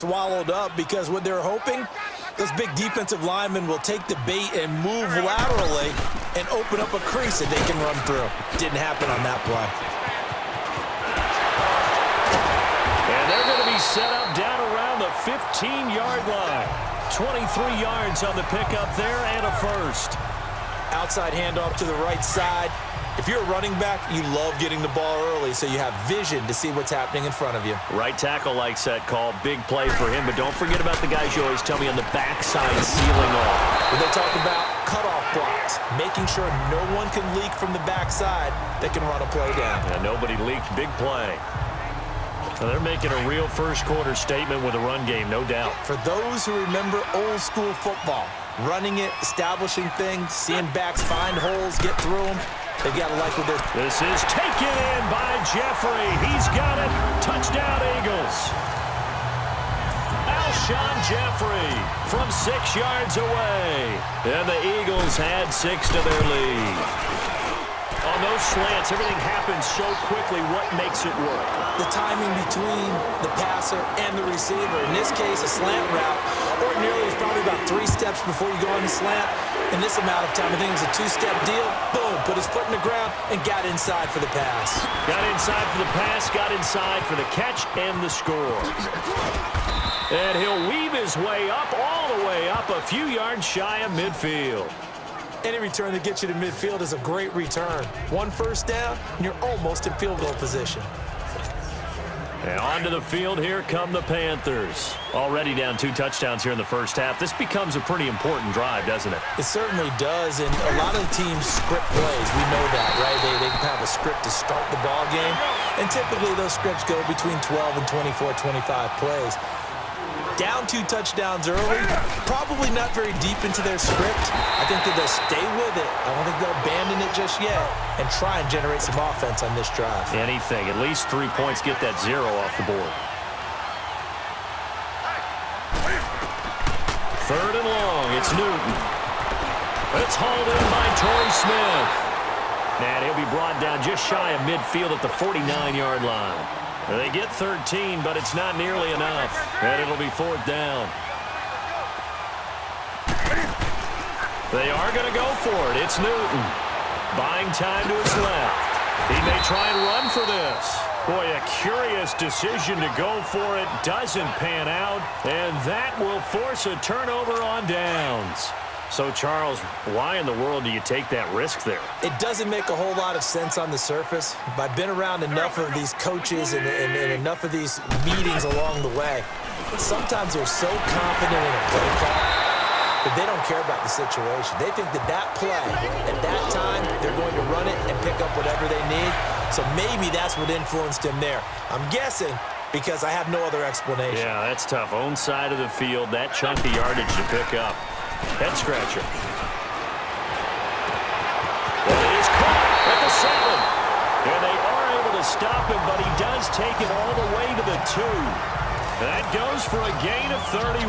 swallowed up because what they're hoping, those big defensive linemen will take the bait and move laterally and open up a crease that they can run through. Didn't happen on that play. And they're going to be set up down around the 15-yard line. 23 yards on the pickup there and a first. Outside handoff to the right side. If you're a running back, you love getting the ball early so you have vision to see what's happening in front of you. Right tackle likes that call. Big play for him, but don't forget about the guys you always tell me on the backside sealing off. When they talk about cutoff blocks, making sure no one can leak from the backside that can run a play down. Yeah, nobody leaked. Big play. So they're making a real first-quarter statement with a run game, no doubt. For those who remember old-school football, running it, establishing things, seeing backs find holes, get through them, they've got to like what they're... This is taken in by Jeffrey. He's got it. Touchdown, Eagles. Alshon Jeffrey from 6 yards away. And the Eagles had 6 to their lead. On those slants, everything happens so quickly. What makes it work? The timing between the passer and the receiver. In this case, a slant route. Ordinarily, it's probably about 3 steps before you go on the slant. In this amount of time, I think it was a 2-step deal. Boom, put his foot in the ground and got inside for the pass. Got inside for the pass, got inside for the catch and the score. And he'll weave his way up, all the way up, a few yards shy of midfield. Any return that gets you to midfield is a great return. 1 first down, and you're almost in field goal position. And onto the field, here come the Panthers. Already down 2 touchdowns here in the first half. This becomes a pretty important drive, doesn't it? It certainly does, and a lot of the teams script plays. We know that, right? They have a script to start the ball game, and typically those scripts go between 12 and 24, 25 plays. Down 2 touchdowns early, probably not very deep into their script. I think that they'll stay with it. I don't think they'll abandon it just yet and try and generate some offense on this drive. Anything. At least 3 points, get that 0 off the board. 3rd and long. It's Newton. It's hauled in by Torrey Smith. And he'll be brought down just shy of midfield at the 49-yard line. They get 13, but it's not nearly enough. And it'll be 4th down. They are going to go for it. It's Newton. Buying time to his left. He may try and run for this. Boy, a curious decision to go for it. Doesn't pan out. And that will force a turnover on downs. So, Charles, why in the world do you take that risk there? It doesn't make a whole lot of sense on the surface. But I've been around enough of these coaches and enough of these meetings along the way. Sometimes they're so confident in a play call that they don't care about the situation. They think that play, at that time, they're going to run it and pick up whatever they need. So maybe that's what influenced him there. I'm guessing because I have no other explanation. Yeah, that's tough. Own side of the field, that chunk of yardage to pick up. Head scratcher. Well, it is caught at the 7. And they are able to stop him, but he does take it all the way to the 2. That goes for a gain of 31.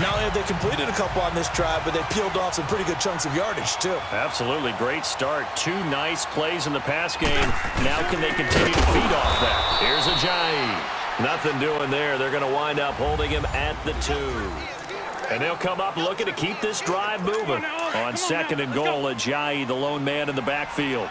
Not only have they completed a couple on this drive, but they peeled off some pretty good chunks of yardage, too. Absolutely. Great start. 2 nice plays in the pass game. Now can they continue to feed off that? Here's Ajayi. Nothing doing there. They're going to wind up holding him at the 2. And they'll come up looking to keep this drive moving. On 2nd and goal, Ajayi, the lone man in the backfield.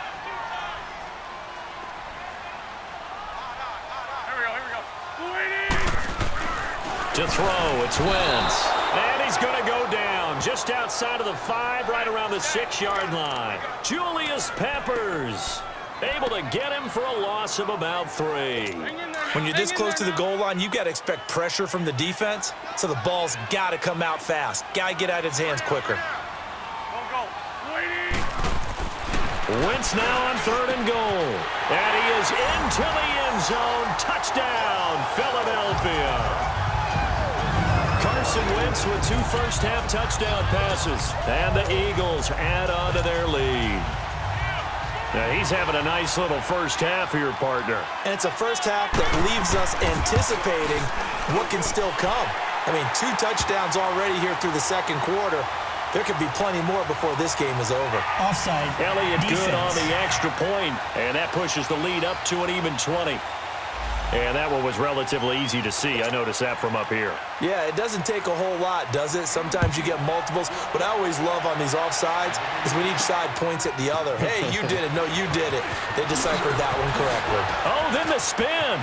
To throw, it's Wentz. And he's going to go down just outside of the 5, right around the 6-yard line. Julius Peppers able to get him for a loss of about 3. When you're this close to the goal line, you've got to expect pressure from the defense, so the ball's got to come out fast. Got to get out of his hands quicker. Wentz now on 3rd and goal. And he is into the end zone. Touchdown, Philadelphia. Carson Wentz with 2 first-half touchdown passes. And the Eagles add on to their lead. Now, he's having a nice little first half for your partner. And it's a first half that leaves us anticipating what can still come. I mean, 2 touchdowns already here through the 2nd quarter. There could be plenty more before this game is over. Offside. Elliott defense. Good on the extra point, and that pushes the lead up to an even 20. And that one was relatively easy to see. I noticed that from up here. Yeah, it doesn't take a whole lot, does it? Sometimes you get multiples. What I always love on these offsides is when each side points at the other. Hey, you did it. No, you did it. They deciphered that one correctly. Oh, then the spin.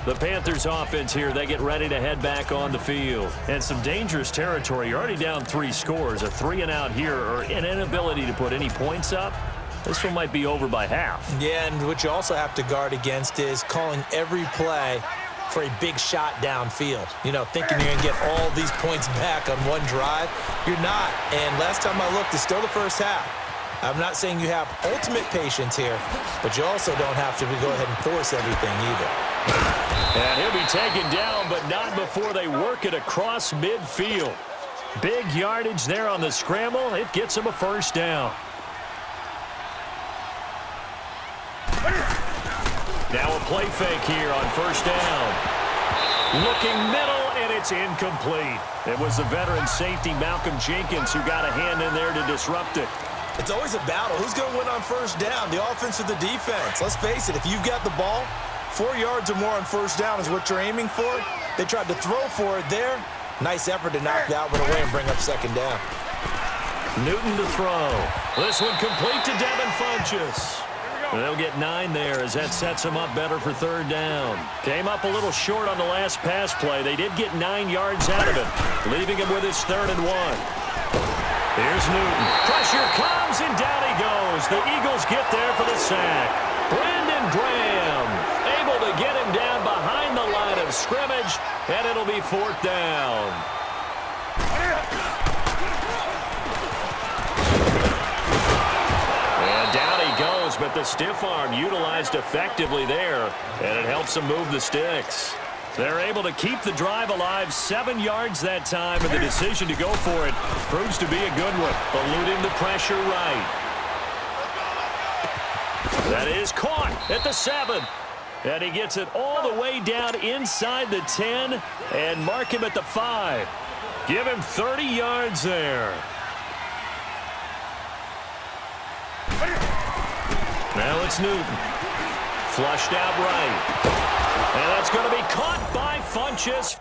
The Panthers offense here, they get ready to head back on the field. And some dangerous territory. You're already down 3 scores. A 3-and-out here or an inability to put any points up. This one might be over by half. Yeah, and what you also have to guard against is calling every play for a big shot downfield. You know, thinking you're going to get all these points back on one drive. You're not. And last time I looked, it's still the first half. I'm not saying you have ultimate patience here, but you also don't have to go ahead and force everything either. And he'll be taken down, but not before they work it across midfield. Big yardage there on the scramble. It gets him a first down. Now a play fake here on first down. Looking middle, and it's incomplete. It was the veteran safety Malcolm Jenkins who got a hand in there to disrupt it. It's always a battle. Who's going to win on first down, the offense or the defense? Let's face it, if you've got the ball, 4 yards or more on first down is what you're aiming for. They tried to throw for it there. Nice effort to knock that one away and bring up second down. Newton to throw. This one complete to Devin Funchess. They'll get 9 there as that sets them up better for third down. Came up a little short on the last pass play. They did get 9 yards out of it, leaving him with his 3rd and 1. Here's Newton. Pressure comes, and down he goes. The Eagles get there for the sack. Brandon Graham able to get him down behind the line of scrimmage, and it'll be 4th down. And down he goes, but the stiff arm utilized effectively there, and it helps him move the sticks. They're able to keep the drive alive, 7 yards that time, and the decision to go for it proves to be a good one, eluding the pressure right. That is caught at the 7. And he gets it all the way down inside the 10 and mark him at the 5. Give him 30 yards there. Now it's Newton. Flushed out right. And that's going to be caught by Funchess.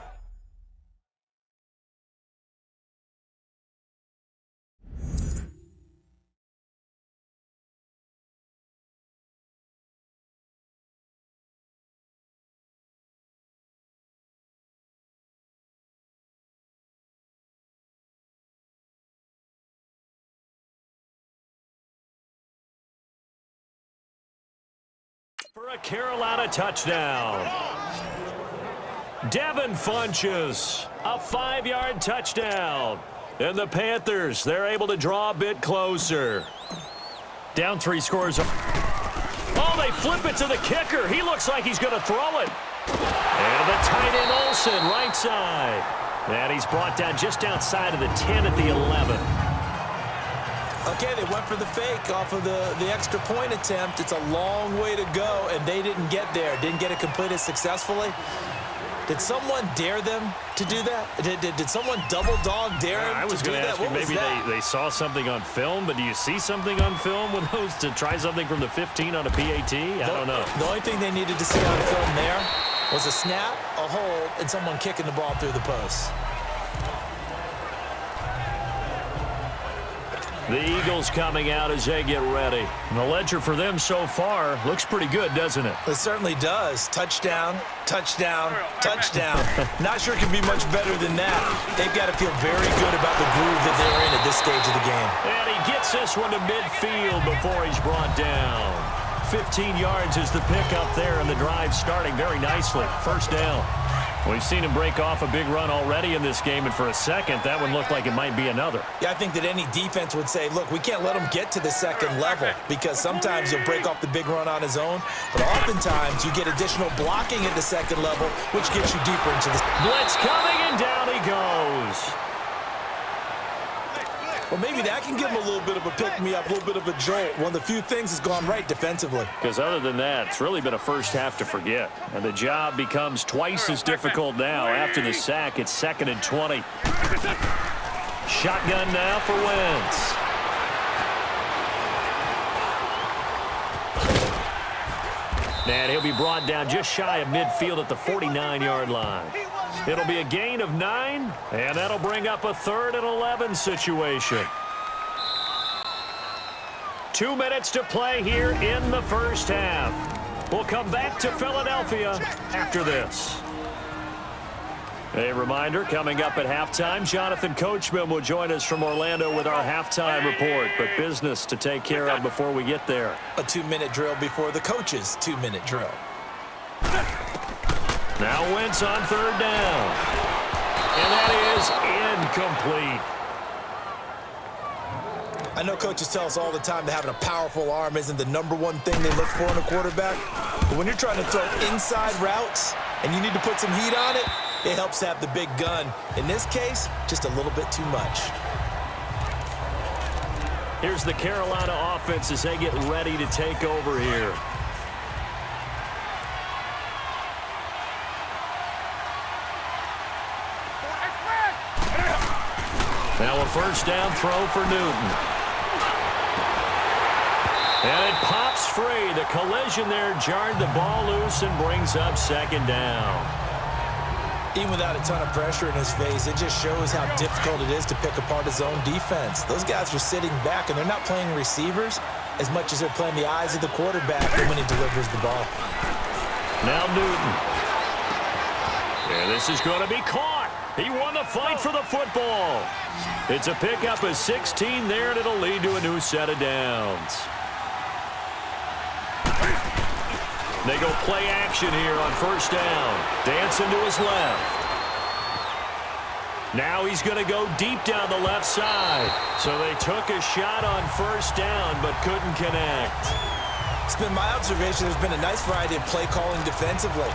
For a Carolina touchdown. Devin Funchess, a 5-yard touchdown. And the Panthers, they're able to draw a bit closer. Down 3 scores. Oh, they flip it to the kicker. He looks like he's going to throw it. And the tight end Olsen, right side. And he's brought down just outside of the 10 at the 11. Okay, they went for the fake off of the extra point attempt. It's a long way to go, and they didn't get there. Didn't get it completed successfully. Did someone dare them to do that? Did someone double dog dare them I was to do going to that? ask you, maybe they saw something on film, but do you see something on film with those to try something from the 15 on a PAT? I don't know. The only thing they needed to see on film there was a snap, a hold, and someone kicking the ball through the post. The Eagles coming out as they get ready. And the ledger for them so far looks pretty good, doesn't it? It certainly does. Touchdown, touchdown, touchdown. Not sure it can be much better than that. They've got to feel very good about the groove that they're in at this stage of the game. And he gets this one to midfield before he's brought down. 15 yards is the pickup there, and the drive starting very nicely. First down. We've seen him break off a big run already in this game, and for a second, that one looked like it might be another. Yeah, I think that any defense would say, look, we can't let him get to the second level because sometimes he'll break off the big run on his own, but oftentimes you get additional blocking at the second level, which gets you deeper into the... Blitz coming, and down he goes. Well, maybe that can give him a little bit of a pick-me-up, a little bit of a jolt. One of the few things has gone right defensively. Because other than that, it's really been a first half to forget. And the job becomes twice as difficult now. After the sack, it's 2nd and 20. Shotgun now for Wentz. And he'll be brought down just shy of midfield at the 49-yard line. It'll be a gain of 9, and that'll bring up a 3rd and 11 situation. 2 minutes to play here in the first half. We'll come back to Philadelphia after this. A reminder, coming up at halftime, Jonathan Coachman will join us from Orlando with our halftime report, but business to take care of before we get there. A 2-minute drill before the coach's 2-minute drill. Now Wentz on 3rd down. And that is incomplete. I know coaches tell us all the time that having a powerful arm isn't the #1 thing they look for in a quarterback. But when you're trying to throw inside routes and you need to put some heat on it, it helps to have the big gun. In this case, just a little bit too much. Here's the Carolina offense as they get ready to take over here. Now a 1st down throw for Newton. And it pops free. The collision there jarred the ball loose and brings up 2nd down. Even without a ton of pressure in his face, it just shows how difficult it is to pick apart his own defense. Those guys are sitting back, and they're not playing receivers as much as they're playing the eyes of the quarterback when he delivers the ball. Now Newton. And this is going to be caught. He won the fight for the football. It's a pickup of 16 there, and it'll lead to a new set of downs. They go play action here on 1st down. Dancing to his left. Now he's going to go deep down the left side. So they took a shot on 1st down but couldn't connect. It's been my observation there's been a nice variety of play calling defensively.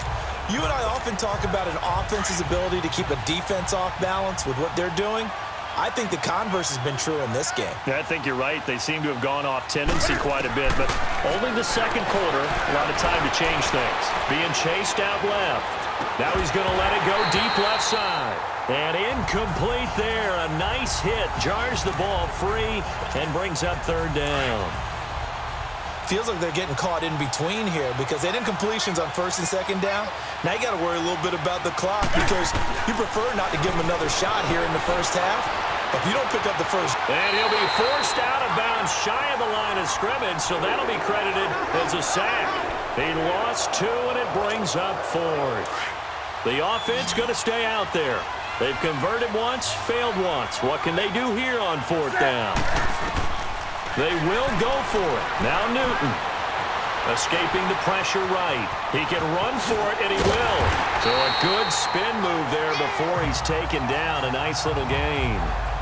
You and I often talk about an offense's ability to keep a defense off balance with what they're doing. I think the converse has been true in this game. Yeah, I think you're right. They seem to have gone off tendency quite a bit, but only the 2nd quarter, a lot of time to change things. Being chased out left. Now he's going to let it go deep left side. And incomplete there. A nice hit. Jars the ball free and brings up 3rd down. Feels like they're getting caught in between here because they did incompletions on 1st and 2nd down. Now you got to worry a little bit about the clock because you prefer not to give them another shot here in the first half. If you don't pick up the first. And he'll be forced out of bounds shy of the line of scrimmage, so that'll be credited as a sack. He lost 2, and it brings up 4th. The offense going to stay out there. They've converted once, failed once. What can they do here on 4th down? They will go for it. Now Newton. Escaping the pressure right. He can run for it, and he will. So a good spin move there before he's taken down. A nice little gain.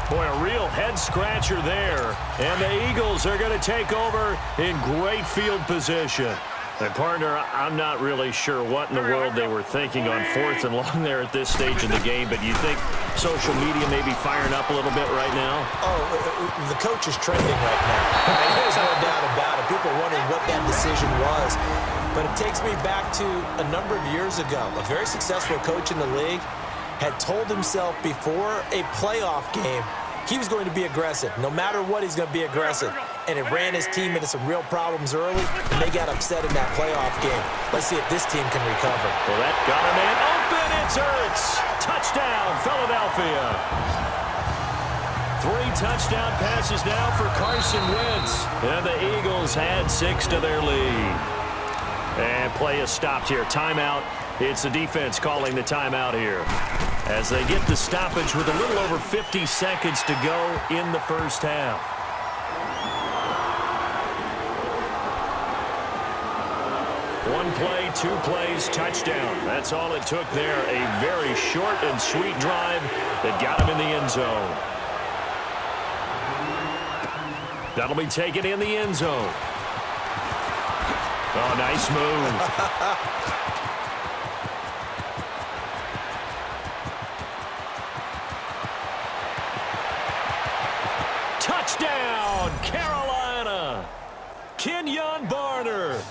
Boy, a real head-scratcher there. And the Eagles are going to take over in great field position. And, partner, I'm not really sure what in the world they were thinking on 4th and long there at this stage in the game, but you think social media may be firing up a little bit right now? Oh, the coach is trending right now. There's no doubt about it. People are wondering what that decision was. But it takes me back to a number of years ago. A very successful coach in the league had told himself before a playoff game he was going to be aggressive. No matter what, he's going to be aggressive. And it ran his team into some real problems early, and they got upset in that playoff game. Let's see if this team can recover. Well, that got a man open. It's Ertz. Touchdown, Philadelphia. 3 touchdown passes now for Carson Wentz. And the Eagles had 6 to their lead. And play is stopped here. Timeout. It's the defense calling the timeout here as they get the stoppage with a little over 50 seconds to go in the first half. One play, 2 plays, touchdown. That's all it took there. A very short and sweet drive that got him in the end zone. That'll be taken in the end zone. Oh, nice move. Touchdown, Carolina! Kenyon Barner.